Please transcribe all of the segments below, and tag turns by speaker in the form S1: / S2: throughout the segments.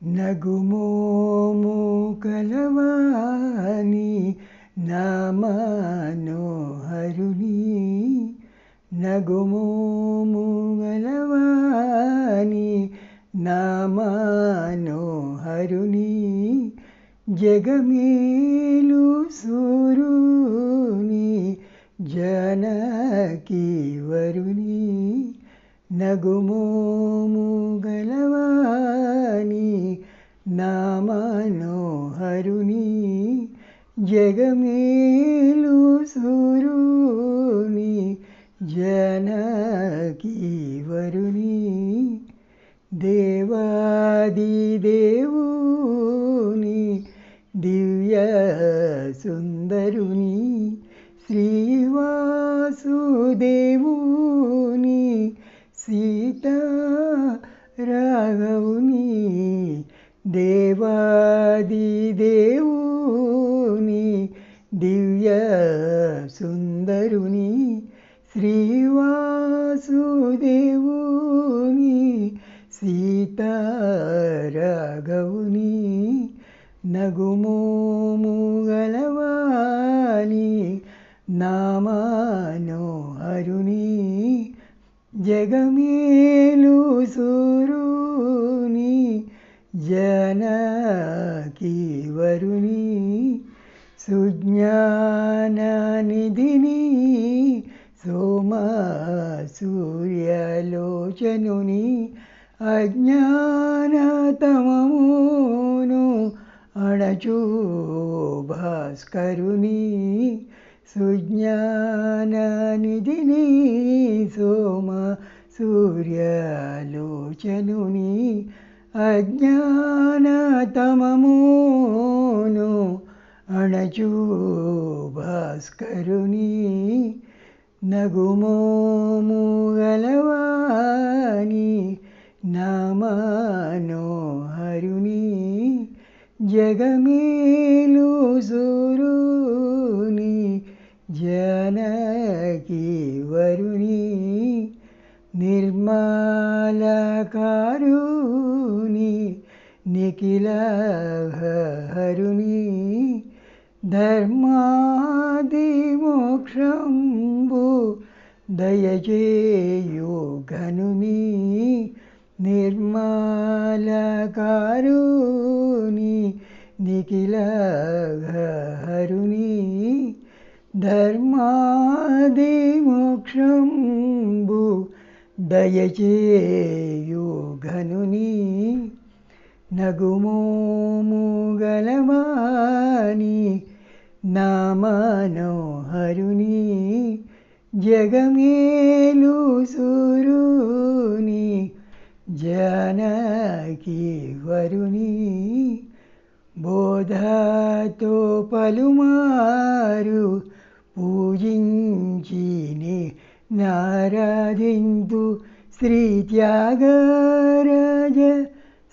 S1: నగుమోము కలవాని నామనోహరుని నగుమోము గలవాని నామనోహరుని జగమేలు సూరుని జానకి వరుని నగుమోము గలవాని నామనోహరుని జగమేలు సూరుని జానకి వరుని దేవాది దేవుని దివ్య సుందరుని శ్రీవాసుదేవుని సీతా రాఘవుని దేవాది దేవుని దివ్య సుందరుని శ్రీవాసుదేవుని సీతా రాఘవుని నగుమోము గలవాని నామనోహరుని జగమేలు సూరుని జానకి వరుని సుజ్ఞాననిధిని సోమ సూర్యలోచనుని అజ్ఞానతమమును అణచు భాస్కరుని సుజ్ఞాననిధిని సోమ సూర్యలోచనుని అజ్ఞానతమమును అణచు భాస్కరుని నగుమోము గలవాని నామనోహరుని జగమేలు సూరుని జానకి వరుని నిర్మలకారుని నిఖిలహరుని ధర్మాది మోక్షంబు దయచేయు ఘనుని నిర్మలకారుని నిఖిలహరుని ధర్మాది మోక్షంబు దయచేయు ఘనుని నగుమోము గలవాని నామనోహరుని జగమేలు సూరుని జానకి వరుని బోధతో పలుమారు పూజించిని నారాధింతు శ్రీ త్యాగరాజ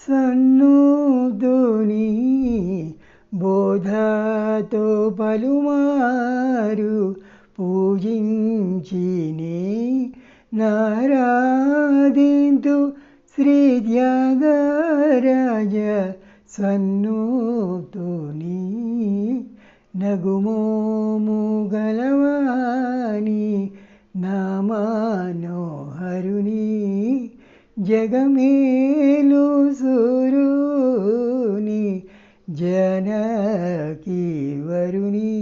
S1: సన్నుతుని బోధతో పలుమారు పూజించిని నారాధింతు శ్రీ త్యాగరాజ సన్నుతుని నగుమోము గలవాని నామనోహరుని జగమేలు సూరుని జానకి వరుని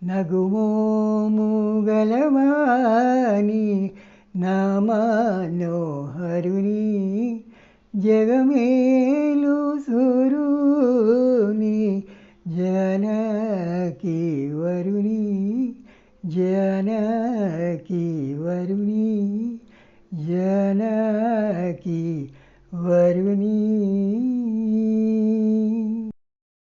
S1: నగుమోము గలవాని నామనోహరుని జగమేలు సూరుని జానకి వరుని జానకి